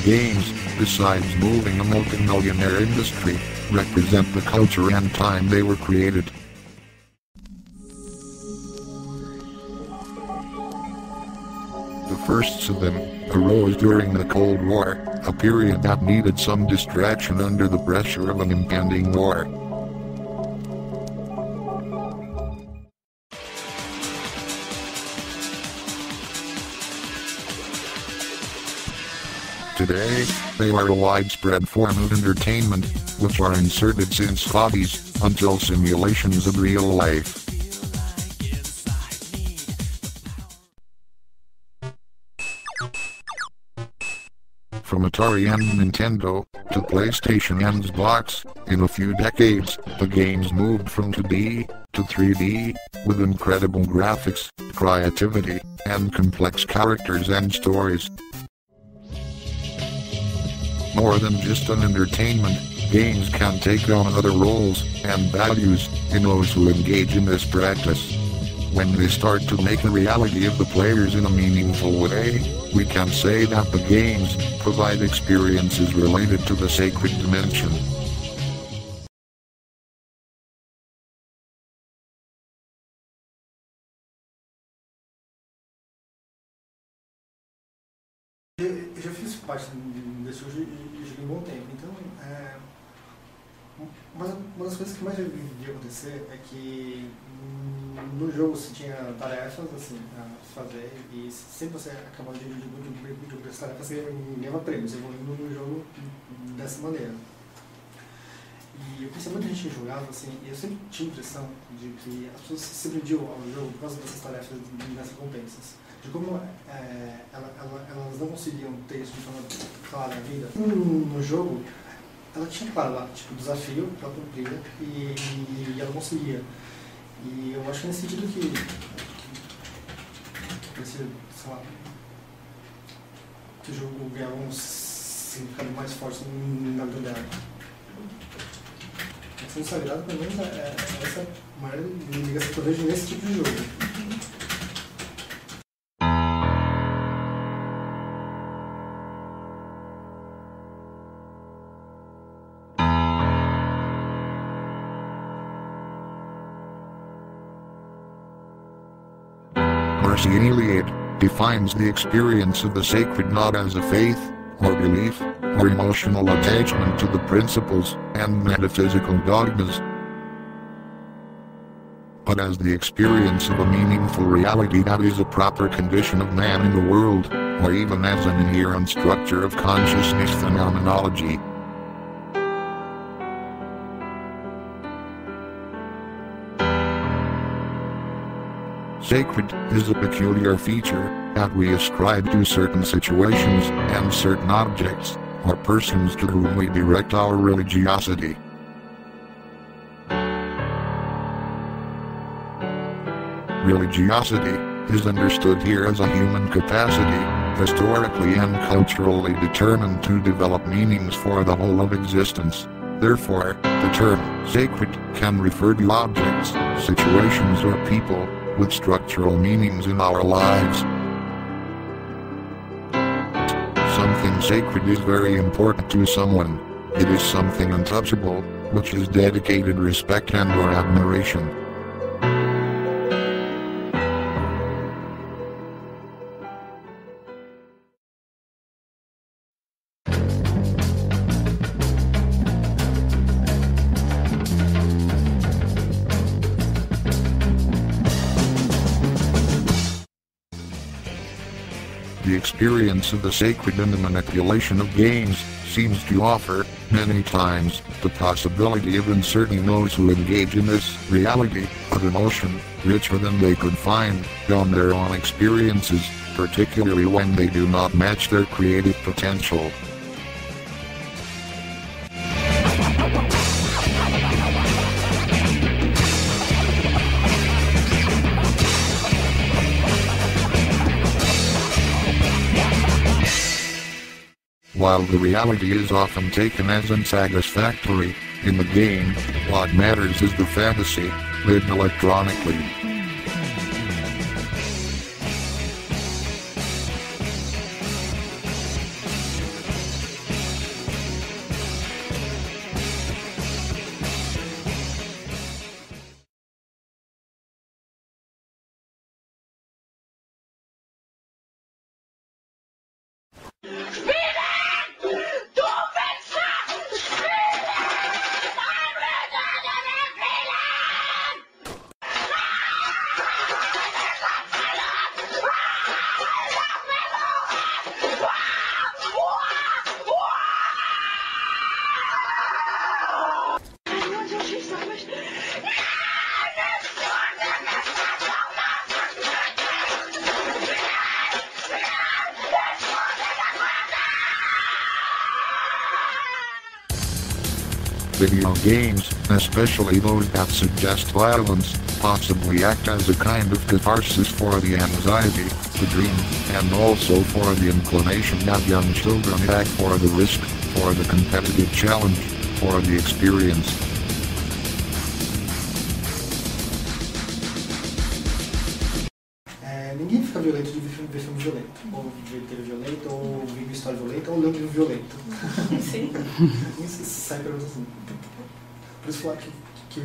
games, besides moving a multi-millionaire industry, represent the culture and time they were created. The first of them arose during the Cold War, a period that needed some distraction under the pressure of an impending war. Today, they are a widespread form of entertainment, which are inserted since hobbies, until simulations of real life. From Atari and Nintendo, to PlayStation and Xbox, in a few decades, the games moved from 2D to 3D, with incredible graphics, creativity, and complex characters and stories. More than just an entertainment, games can take on other roles and values in those who engage in this practice. When they start to make a reality of the players in a meaningful way, we can say that the games provide experiences related to the sacred dimension. Eu já fiz parte desse jogo e joguei um bom tempo, então uma das coisas que mais eu vi acontecer é que no jogo você tinha tarefas assim, a fazer e sempre você acabava de cumprir as tarefas você ganhava prêmios, evoluindo no jogo dessa maneira. E eu conheci muita gente que jogava assim, e eu sempre tinha a impressão de que as pessoas se prendiam ao jogo por causa dessas tarefas e das recompensas. De como elas não conseguiam ter isso de forma clara na vida. No jogo, ela tinha, claro, lá, tipo, desafio para cumprir e ela conseguia. E eu acho que nesse sentido que sei lá, que o jogo ganhava um significado mais forte na vida dela. A questão do sagrado, pelo menos, essa é a maior ligação que eu vejo nesse tipo de jogo. Sacralidade defines the experience of the sacred not as a faith, or belief, or emotional attachment to the principles and metaphysical dogmas, but as the experience of a meaningful reality that is a proper condition of man in the world, or even as an inherent structure of consciousness phenomenology. Sacred is a peculiar feature that we ascribe to certain situations and certain objects, or persons to whom we direct our religiosity. Religiosity is understood here as a human capacity, historically and culturally determined to develop meanings for the whole of existence. Therefore, the term sacred can refer to objects, situations or people with structural meanings in our lives. Something sacred is very important to someone. It is something untouchable, which is dedicated respect and or admiration. The experience of the sacred and the manipulation of games seems to offer, many times, the possibility of inserting those who engage in this reality of emotion, richer than they could find on their own experiences, particularly when they do not match their creative potential. While the reality is often taken as unsatisfactory, in the game, what matters is the fantasy, lived electronically. Video games, especially those that suggest violence, possibly act as a kind of catharsis for the anxiety, the dream, and also for the inclination that young children act for the risk, for the competitive challenge, for the experience. Ninguém fica violento de ver filme violento, ou ver TV violenta, ou ver história violenta, ou ler um livro violento. Sim. Isso sai pra você assim. Por isso falar que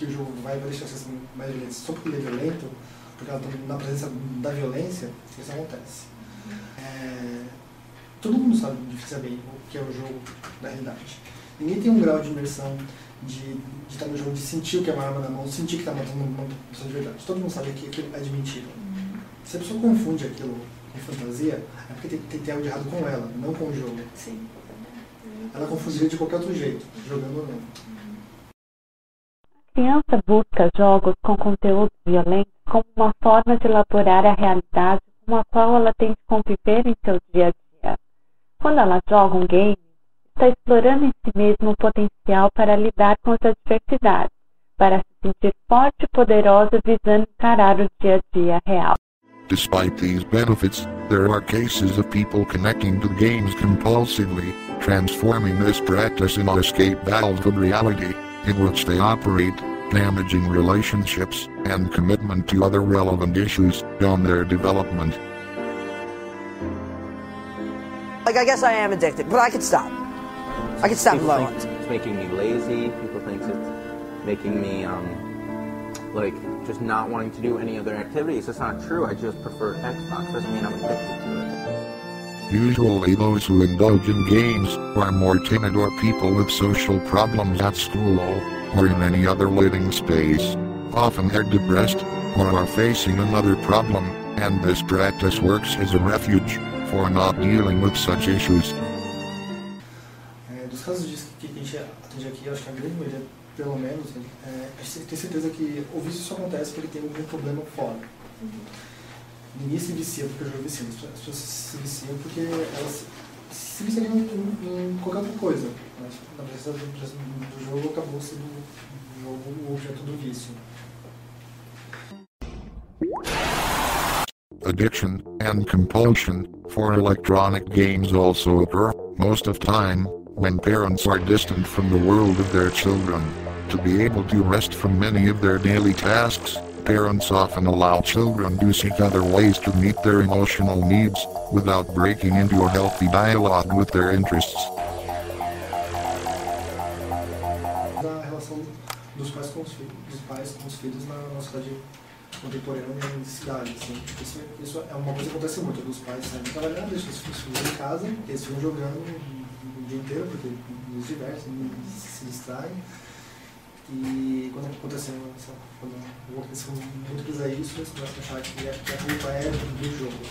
o jogo vai deixar você mais violento só porque ele é violento, porque ela está na presença da violência, isso acontece. Todo mundo sabe diferenciar bem o que é o jogo da realidade. Ninguém tem um grau de imersão de estar no jogo, de sentir o que é uma arma na mão, sentir que está matando uma pessoa de verdade. Todo mundo sabe que aquilo é de mentira. Se a pessoa confunde aquilo com fantasia, é porque tem algo de errado com ela, não com o jogo. Sim. Ela confundiria de qualquer outro jeito, jogando ou não. A criança busca jogos com conteúdos violentos como uma forma de elaborar a realidade com a qual ela tem de conviver em seu dia a dia. Quando ela joga um game, está explorando em si mesmo o potencial para lidar com as adversidades, para se sentir forte e poderosa visando encarar o dia a dia real. Despite these benefits, there are cases of people connecting to games compulsively, transforming this practice into an escape valve from reality, in which they operate, damaging relationships and commitment to other relevant issues beyond their development. Like, I guess I am addicted, but I can stop. I can stop People low. think it's making me lazy. People think it's making me, like, just not wanting to do any other activities. It's not true. I just prefer Xbox. Doesn't mean I'm addicted to it. Usually those who indulge in games are more timid or people with social problems at school or in any other living space. Often they're depressed or are facing another problem, and this practice works as a refuge for not dealing with such issues. Dos casos que a gente atende aqui, acho que a grande maioria, pelo menos, a gente tem certeza que o vício só acontece porque tem algum problema fora. Ninguém se vicia porque o jogo vicia. As pessoas se viciam porque elas se viciam em qualquer outra coisa. Mas, na presença do jogo, acabou sendo o objeto do vício. Addiction and compulsion for electronic games also occur, most of time, when parents are distant from the world of their children. To be able to rest from many of their daily tasks, parents often allow children to seek other ways to meet their emotional needs, without breaking into a healthy dialogue with their interests. Da relação dos pais com os filhos na sociedade contemporânea e cidade, assim. Isso é uma coisa que acontece muito, dos pais saem trabalhando, deixam os filhos em casa, eles ficam jogando o dia inteiro, porque nos divertem, se distraem. E quando aconteceu muito isso, eles começam a achar que a culpa é do jogo.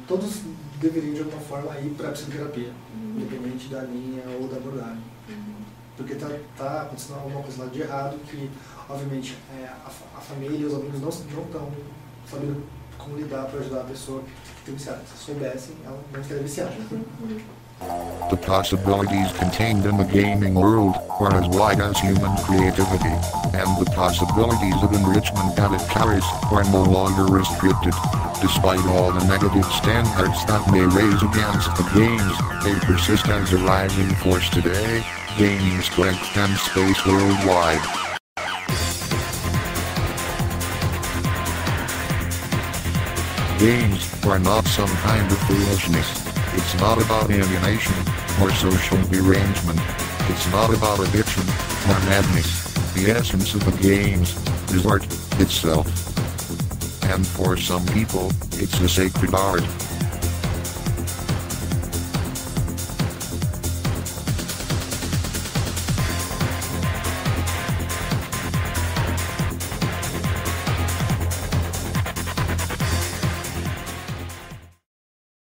Todos deveriam de alguma forma ir para a psicoterapia, independente da linha ou da abordagem. Porque está acontecendo alguma coisa lá de errado que, obviamente, a família e os amigos não estão sabendo como lidar para ajudar a pessoa que tem viciado. Se soubessem, ela não estaria viciada. The possibilities contained in the gaming world are as wide as human creativity, and the possibilities of enrichment that it carries are no longer restricted. Despite all the negative standards that may raise against the games, they persist as a rising force today, gaining strength and space worldwide. Games are not some kind of foolishness. It's not about alienation or social derangement. It's not about addiction or madness. The essence of the games is art itself. And for some people, it's a sacred art.